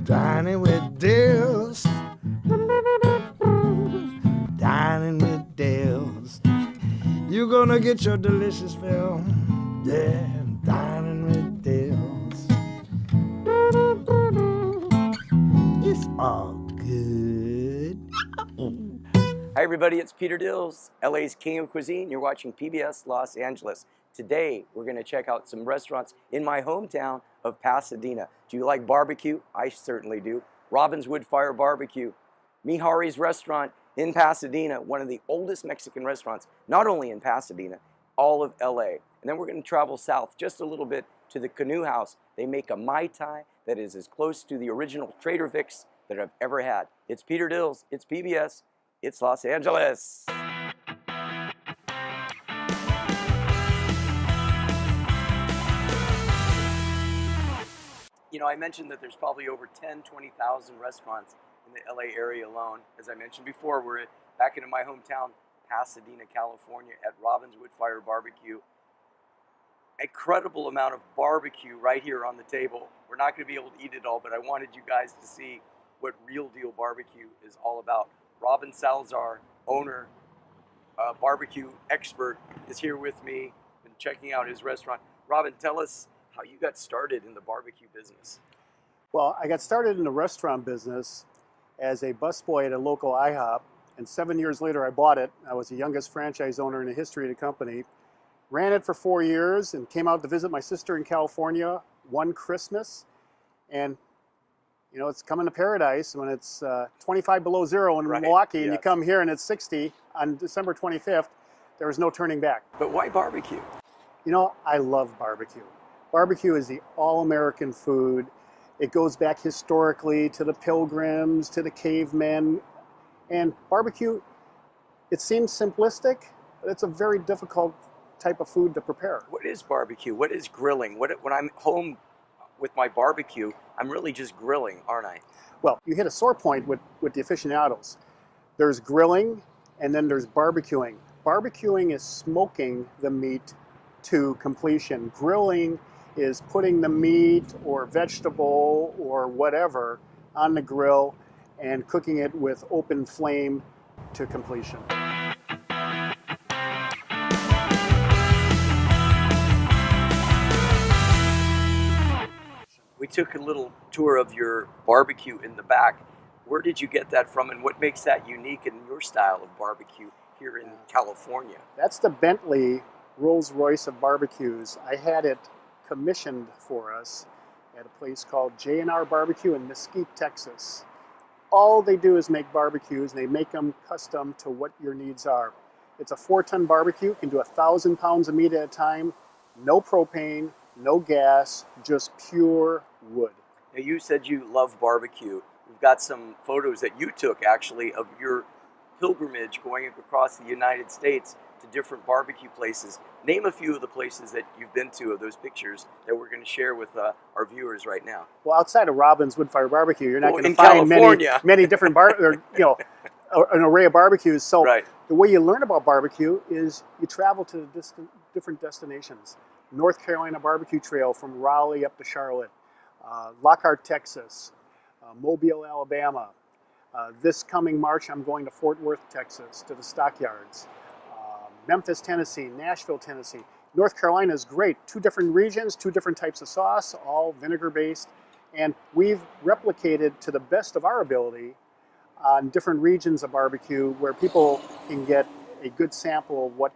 Dining with Dills. Dining with Dills. You're gonna get your delicious fill. Yeah, dining with Dills. It's all good. Hi everybody, it's Peter Dills, LA's King of Cuisine. You're watching PBS Los Angeles. Today, we're gonna check out some restaurants in my hometown of Pasadena. Do you like barbecue? I certainly do. Robin's Woodfire Barbecue. Mijare's restaurant in Pasadena, one of the oldest Mexican restaurants, not only in Pasadena, all of LA. And then we're gonna travel south just a little bit to the Canoe House. They make a Mai Tai that is as close to the original Trader Vic's that I've ever had. It's Peter Dills, it's PBS. It's Los Angeles. You know, I mentioned that there's probably over 10, 20,000 restaurants in the LA area alone. As I mentioned before, we're back into my hometown, Pasadena, California, at Robin's Woodfire Barbecue. Incredible amount of barbecue right here on the table. We're not going to be able to eat it all, but I wanted you guys to see what real deal barbecue is all about. Robin Salazar, owner, barbecue expert, is here with me and checking out his restaurant. Robin, tell us how you got started in the barbecue business. Well, I got started in the restaurant business as a busboy at a local IHOP, and 7 years later I bought it. I was the youngest franchise owner in the history of the company. Ran it for 4 years and came out to visit my sister in California one Christmas. And you know, it's coming to paradise when it's 25 below zero in Milwaukee, and you come here and it's 60 on December 25th. There was no turning back. But why barbecue? You know, I love barbecue. Barbecue is the all-American food. It goes back historically to the Pilgrims, to the cavemen. And barbecue, it seems simplistic, but it's a very difficult type of food to prepare. What is barbecue? What is grilling? When I'm home with my barbecue, I'm really just grilling, aren't I? Well, you hit a sore point with the aficionados. There's grilling, and then there's barbecuing. Barbecuing is smoking the meat to completion. Grilling is putting the meat or vegetable or whatever on the grill and cooking it with open flame to completion. We took a little tour of your barbecue in the back. Where did you get that from, and what makes that unique in your style of barbecue here in California? That's the Bentley Rolls-Royce of barbecues. I had it commissioned for us at a place called J&R Barbecue in Mesquite, Texas. All they do is make barbecues, and they make them custom to what your needs are. It's a 4-ton barbecue, can do 1,000 pounds of meat at a time, no propane, no gas, just pure wood. Now, you said you love barbecue. We've got some photos that you took, actually, of your pilgrimage going across the United States to different barbecue places. Name a few of the places that you've been to of those pictures that we're going to share with our viewers right now. Well, outside of Robin's Woodfire Barbecue, you're not going to find many different an array of barbecues. So the way you learn about barbecue is you travel to different destinations. North Carolina Barbecue Trail from Raleigh up to Charlotte, Lockhart, Texas, Mobile, Alabama. This coming March, I'm going to Fort Worth, Texas, to the Stockyards. Memphis, Tennessee, Nashville, Tennessee. North Carolina is great. 2 different regions, 2 different types of sauce, all vinegar-based. And we've replicated to the best of our ability on different regions of barbecue where people can get a good sample of what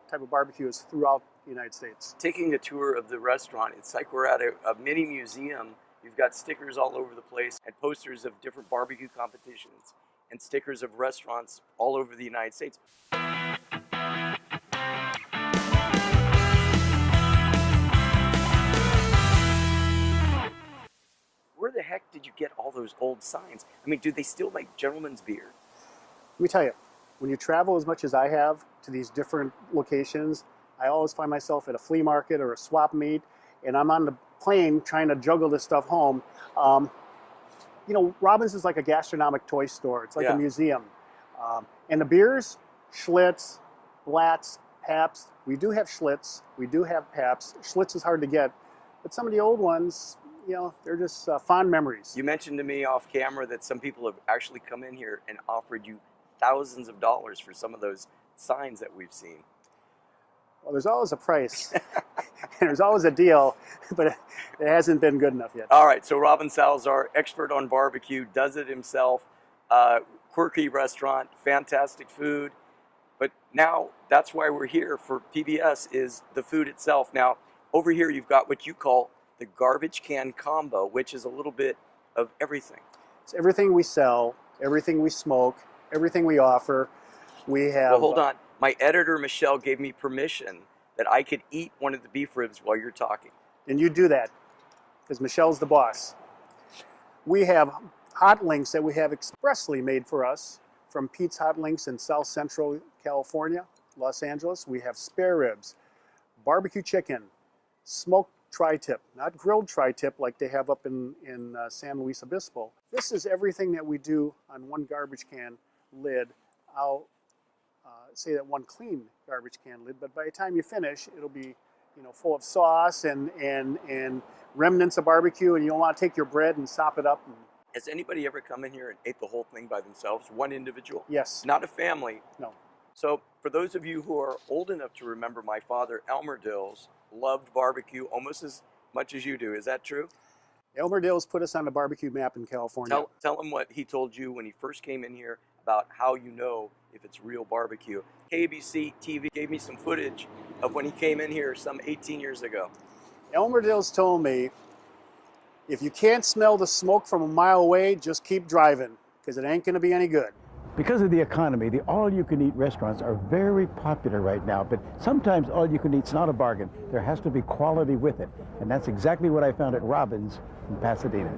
type of barbecue is throughout the United States. Taking a tour of the restaurant, it's like we're at a mini museum. You've got stickers all over the place and posters of different barbecue competitions and stickers of restaurants all over the United States. Where the heck did you get all those old signs? I mean, do they still make gentleman's beer? Let me tell you, when you travel as much as I have to these different locations, I always find myself at a flea market or a swap meet, and I'm on the plane trying to juggle this stuff home. You know, Robin's is like a gastronomic toy store. It's like a museum. And the beers, Schlitz, Blatz, Pabst. We do have Schlitz. We do have Pabst. Schlitz is hard to get. But some of the old ones, you know, they're just fond memories. You mentioned to me off camera that some people have actually come in here and offered you thousands of dollars for some of those signs that we've seen. Well, there's always a price, and there's always a deal, but it hasn't been good enough yet. All right, so Robin Salazar, expert on barbecue, does it himself, quirky restaurant, fantastic food, but now that's why we're here for PBS is the food itself. Now, over here you've got what you call the garbage can combo, which is a little bit of everything. It's everything we sell, everything we smoke, everything we offer. We have... Well, hold on. My editor, Michelle, gave me permission that I could eat one of the beef ribs while you're talking. And you do that, because Michelle's the boss. We have hot links that we have expressly made for us from Pete's Hot Links in South Central California, Los Angeles. We have spare ribs, barbecue chicken, smoked tri-tip, not grilled tri-tip like they have up in San Luis Obispo. This is everything that we do on one garbage can lid. I'll say that one clean garbage can lid, but by the time you finish, it'll be, you know, full of sauce and remnants of barbecue, and you'll want to take your bread and sop it up. Has anybody ever come in here and ate the whole thing by themselves, one individual? Yes. Not a family? No. So for those of you who are old enough to remember, my father, Elmer Dills, loved barbecue almost as much as you do. Is that true? Elmer Dills put us on the barbecue map in California. Tell him what he told you when he first came in here about how you know if it's real barbecue. KBC TV gave me some footage of when he came in here some 18 years ago. Elmer Dills told me, if you can't smell the smoke from a mile away, just keep driving, because it ain't going to be any good. Because of the economy, the all-you-can-eat restaurants are very popular right now, but sometimes all-you-can-eat's not a bargain. There has to be quality with it, and that's exactly what I found at Robin's in Pasadena.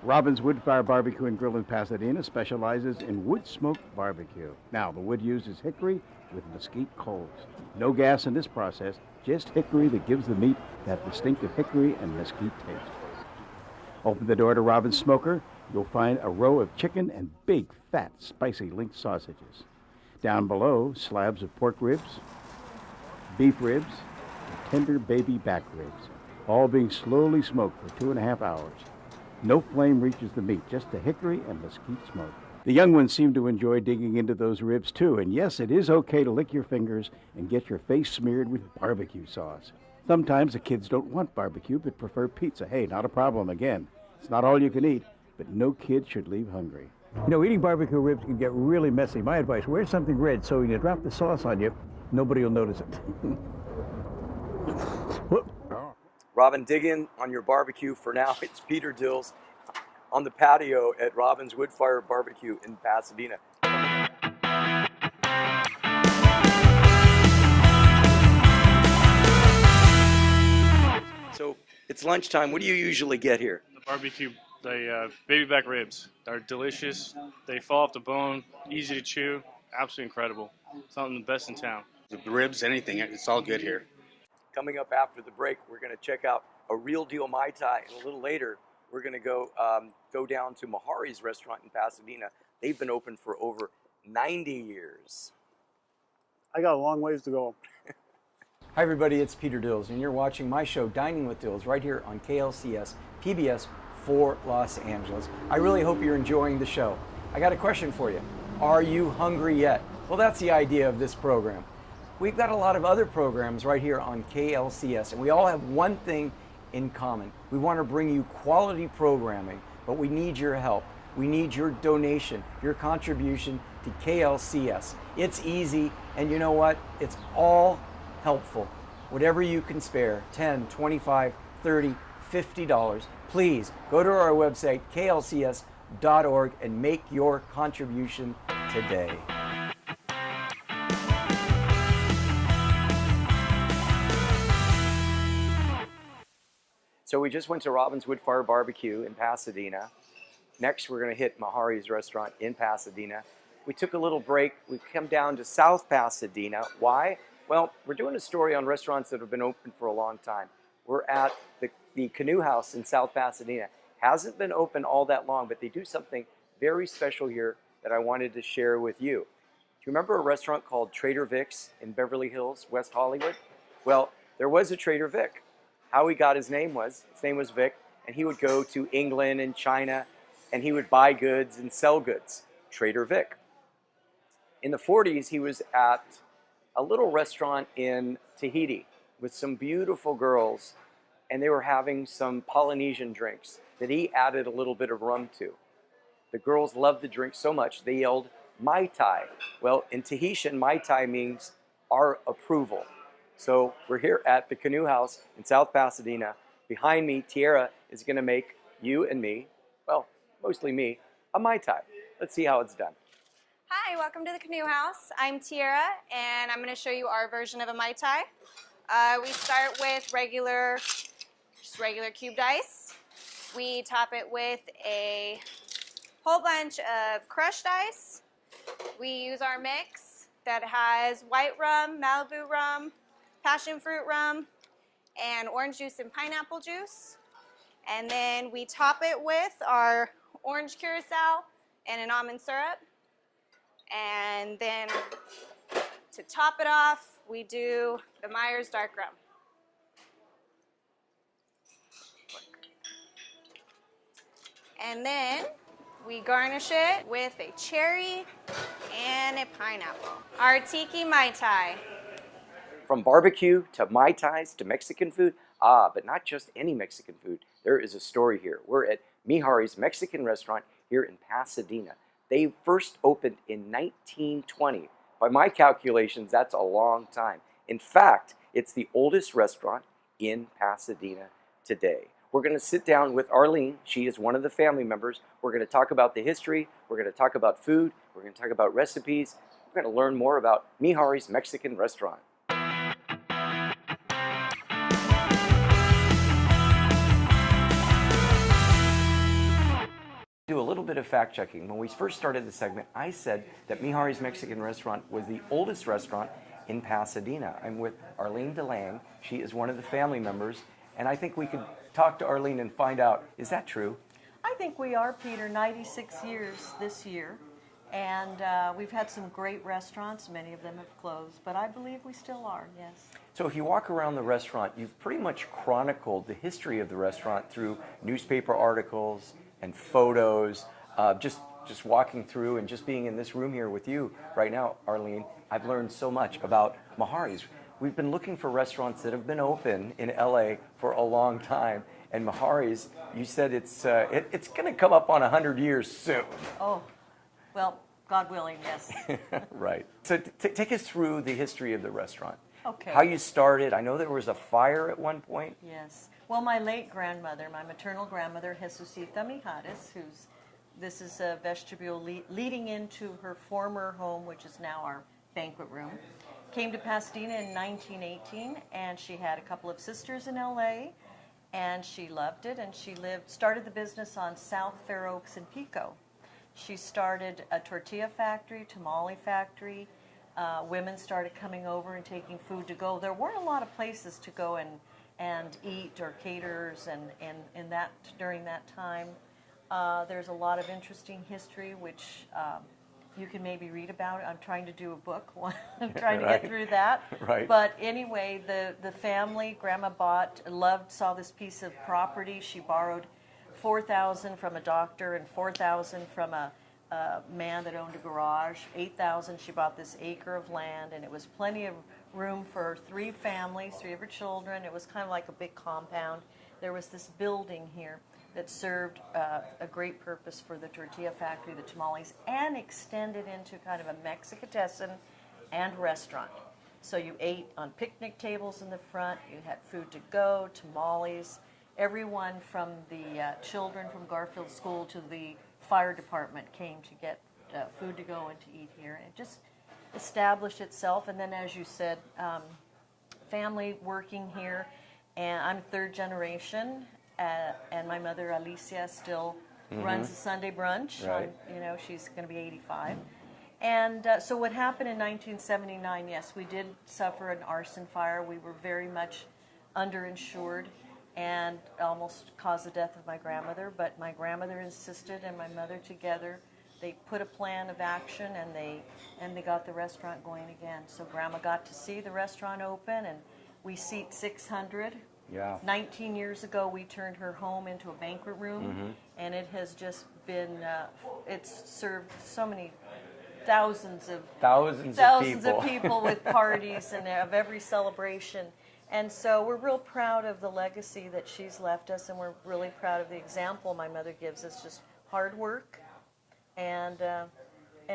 Robin's Woodfire Barbecue and Grill in Pasadena specializes in wood-smoked barbecue. Now, the wood used is hickory with mesquite coals. No gas in this process, just hickory that gives the meat that distinctive hickory and mesquite taste. Open the door to Robin's Smoker, you'll find a row of chicken and big, fat, spicy link sausages. Down below, slabs of pork ribs, beef ribs, and tender baby back ribs, all being slowly smoked for 2.5 hours. No flame reaches the meat, just the hickory and mesquite smoke. The young ones seem to enjoy digging into those ribs too, and yes, it is okay to lick your fingers and get your face smeared with barbecue sauce. Sometimes the kids don't want barbecue but prefer pizza. Hey, not a problem again. It's not all you can eat, but no kid should leave hungry. You know, eating barbecue ribs can get really messy. My advice, wear something red so when you drop the sauce on you, nobody will notice it. Robin, dig in on your barbecue. For now, it's Peter Dills on the patio at Robin's Woodfire Barbecue in Pasadena. So it's lunchtime. What do you usually get here? The barbecue, the baby back ribs. They're delicious. They fall off the bone, easy to chew, absolutely incredible. Something the best in town. The ribs, anything, it's all good here. Coming up after the break, we're going to check out a real deal Mai Tai, and a little later, we're going to go down to Mijare's restaurant in Pasadena. They've been open for over 90 years. I got a long ways to go. Hi everybody, it's Peter Dills, and you're watching my show, Dining with Dills, right here on KLCS, PBS for Los Angeles. I really hope you're enjoying the show. I got a question for you. Are you hungry yet? Well, that's the idea of this program. We've got a lot of other programs right here on KLCS, and we all have one thing in common. We want to bring you quality programming, but we need your help. We need your donation, your contribution to KLCS. It's easy, and you know what? It's all helpful. Whatever you can spare, $10, $25, $30, $50, please go to our website, klcs.org, and make your contribution today. So we just went to Robin's Woodfire Barbecue in Pasadena. Next, we're going to hit Mijare's restaurant in Pasadena. We took a little break. We come down to South Pasadena. Why? Well, we're doing a story on restaurants that have been open for a long time. We're at the Canoe House in South Pasadena. Hasn't been open all that long, but they do something very special here that I wanted to share with you. Do you remember a restaurant called Trader Vic's in Beverly Hills, West Hollywood? Well, there was a Trader Vic. How he got his name was Vic, and he would go to England and China, and he would buy goods and sell goods. Trader Vic. In the 40s, he was at a little restaurant in Tahiti with some beautiful girls, and they were having some Polynesian drinks that he added a little bit of rum to. The girls loved the drink so much, they yelled, Mai Tai. Well, in Tahitian, Mai Tai means our approval. So we're here at the Canoe House in South Pasadena. Behind me, Tierra is going to make you and me, well, mostly me, a Mai Tai. Let's see how it's done. Hi, welcome to the Canoe House. I'm Tierra, and I'm going to show you our version of a Mai Tai. We start with just regular cubed ice. We top it with a whole bunch of crushed ice. We use our mix that has white rum, Malibu rum, passion fruit rum, and orange juice and pineapple juice. And then we top it with our orange curacao and an almond syrup. And then to top it off, we do the Myers dark rum. And then we garnish it with a cherry and a pineapple. Our Tiki Mai Tai. From barbecue to Mai Tais to Mexican food, but not just any Mexican food. There is a story here. We're at Mijare's Mexican restaurant here in Pasadena. They first opened in 1920. By my calculations, that's a long time. In fact, it's the oldest restaurant in Pasadena today. We're going to sit down with Arlene. She is one of the family members. We're going to talk about the history. We're going to talk about food. We're going to talk about recipes. We're going to learn more about Mijare's Mexican restaurant. Do a little bit of fact checking. When we first started the segment, I said that Mijare's Mexican restaurant was the oldest restaurant in Pasadena. I'm with Arlene DeLang. She is one of the family members, and I think we could talk to Arlene and find out, is that true? I think we are, Peter, 96 years this year, and we've had some great restaurants. Many of them have closed, but I believe we still are, yes. So if you walk around the restaurant, you've pretty much chronicled the history of the restaurant through newspaper articles and photos, just walking through and just being in this room here with you right now, Arlene. I've learned so much about Mijare's. We've been looking for restaurants that have been open in LA for a long time, and Mijare's, you said it's going to come up on 100 years soon. Oh, well, God willing, yes. Right. So take us through the history of the restaurant. Okay. How you started. I know there was a fire at one point. Yes. Well, my late grandmother, my maternal grandmother, Jesusita Mijares, this is a vestibule leading into her former home, which is now our banquet room, came to Pasadena in 1918, and she had a couple of sisters in LA, and she loved it, and she started the business on South Fair Oaks and Pico. She started a tortilla factory, tamale factory. Women started coming over and taking food to go. There weren't a lot of places to go and eat or caterers, and that during that time. There's a lot of interesting history, which you can maybe read about. I'm trying to do a book. I'm trying to get through that. Right. But anyway, the family, Grandma saw this piece of property. She borrowed $4,000 from a doctor and $4,000 from a man that owned a garage. $8,000, she bought this acre of land, and it was plenty of room for 3 families, 3 of her children. It was kind of like a big compound. There was this building here that served a great purpose for the tortilla factory, the tamales, and extended into kind of a Mexicatessen and restaurant. So you ate on picnic tables in the front, you had food to go, tamales. Everyone from the children from Garfield School to the fire department came to get food to go and to eat here. And it just established itself. And then, as you said, family working here. And I'm 3rd generation. And my mother, Alicia, still runs the Sunday brunch. Right. She's going to be 85. And so what happened in 1979, yes, we did suffer an arson fire. We were very much underinsured and almost caused the death of my grandmother. But my grandmother insisted, and my mother together, they put a plan of action, and they got the restaurant going again. So Grandma got to see the restaurant open, and we seat 600. Yeah. 19 years ago, we turned her home into a banquet room, and it has just been, it's served so many thousands of people with parties and of every celebration. And so we're real proud of the legacy that she's left us, and we're really proud of the example my mother gives us, just hard work and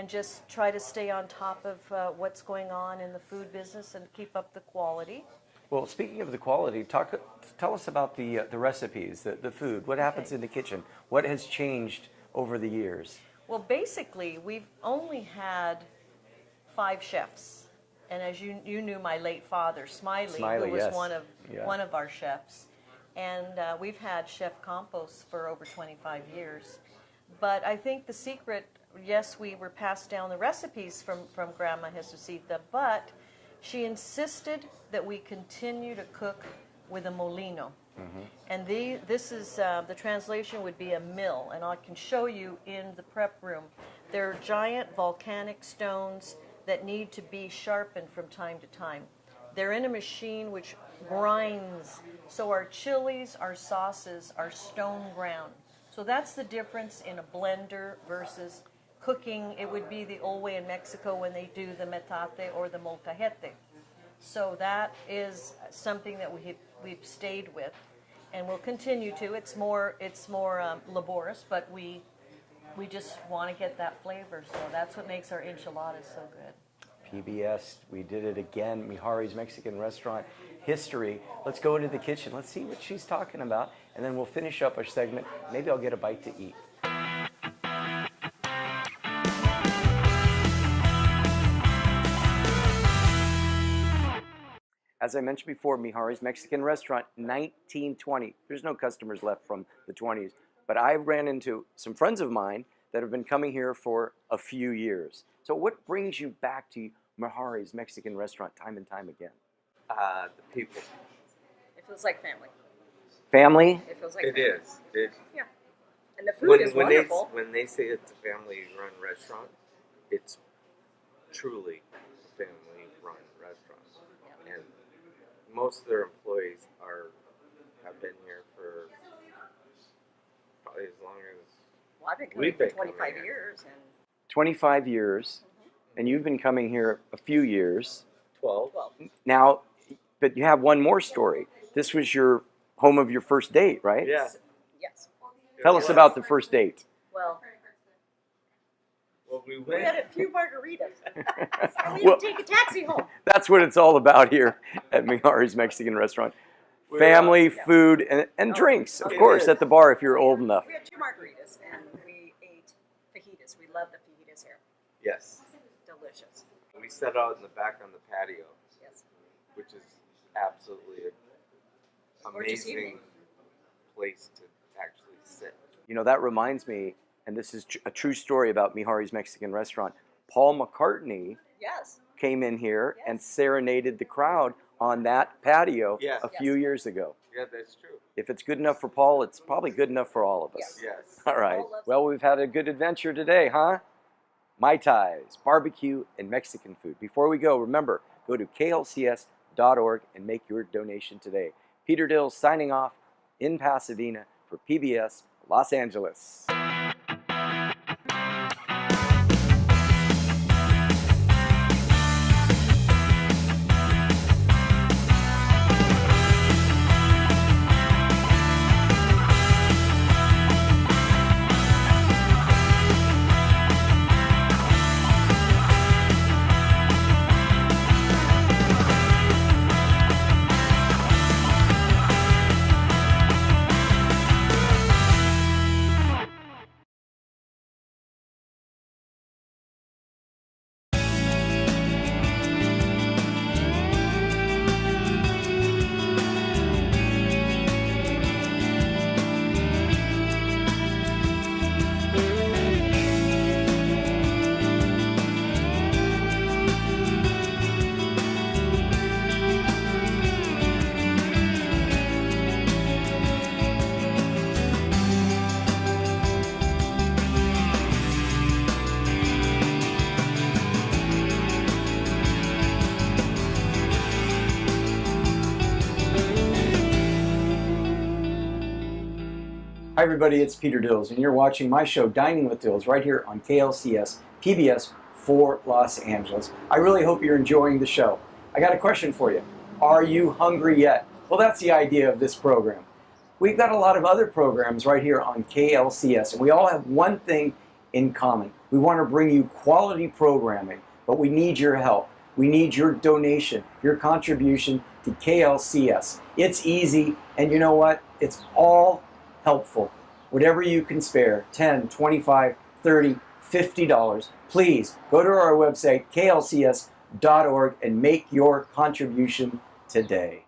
just try to stay on top of what's going on in the food business and keep up the quality. Well, speaking of the quality, tell us about the recipes, the food. What happens in the kitchen? What has changed over the years? Well, basically, we've only had 5 chefs. And as you knew, my late father, Smiley who was yes. one of our chefs. And we've had Chef Campos for over 25 years. But I think the secret, yes, we were passed down the recipes from Grandma Jesucita, but she insisted that we continue to cook with a molino. And this is, the translation would be a mill, and I can show you in the prep room. They're giant volcanic stones that need to be sharpened from time to time. They're in a machine which grinds, so our chilies, our sauces are stone ground. So that's the difference in a blender versus cooking. It would be the old way in Mexico when they do the metate or the molcajete. So that is something that we've stayed with, and we'll continue to. It's more laborious, but we just want to get that flavor. So that's what makes our enchiladas so good. PBS, we did it again. Mijare's Mexican Restaurant history. Let's go into the kitchen. Let's see what she's talking about, and then we'll finish up our segment. Maybe I'll get a bite to eat. As I mentioned before, Mijare's Mexican Restaurant, 1920. There's no customers left from the 20s, but I ran into some friends of mine that have been coming here for a few years. So what brings you back to Mijare's Mexican Restaurant time and time again? The people. It feels like family. Family? It feels like It family. is. Yeah. And the food is wonderful. When they say it's a family-run restaurant, it's truly a family-run restaurant. Yeah. And most of their employees have been here for probably as long as Well, I've been coming for 25 years. And 25 years, and you've been coming here a few years. 12. Now, but you have one more story. This was your home of your first date, right? Yeah. Yes. Tell us about the first date. Well, we had a few margaritas. We Well, had to take a taxi home. That's what it's all about here at Mijare's Mexican Restaurant. Family, food, and drinks, of course, at the bar if you're old enough. We had 2 margaritas, and we ate fajitas. We love the fajitas here. Yes. Delicious. We set out in the back on the patio, Yes. which is absolutely an Gorgeous evening. amazing place to actually sit. You know, that reminds me, and this is a true story about Mijare's Mexican Restaurant. Paul McCartney Yes. came in here and serenaded the crowd on that patio a few years ago. Yeah, that's true. If it's good enough for Paul, it's probably good enough for all of us. Yes. All right. Well, we've had a good adventure today, huh? Mai Tais, barbecue, and Mexican food. Before we go, remember, go to klcs.org and make your donation today. Peter Dills signing off in Pasadena for PBS Los Angeles. Hi everybody, it's Peter Dills, and you're watching my show Dining with Dills right here on KLCS PBS for Los Angeles. I really hope you're enjoying the show. I got a question for you. Are you hungry yet? Well, that's the idea of this program. We've got a lot of other programs right here on KLCS, and we all have one thing in common. We want to bring you quality programming, but we need your help. We need your donation, your contribution to KLCS. It's easy, and you know what? It's all helpful. Whatever you can spare, $10, $25, $30, $50, please go to our website, klcs.org, and make your contribution today.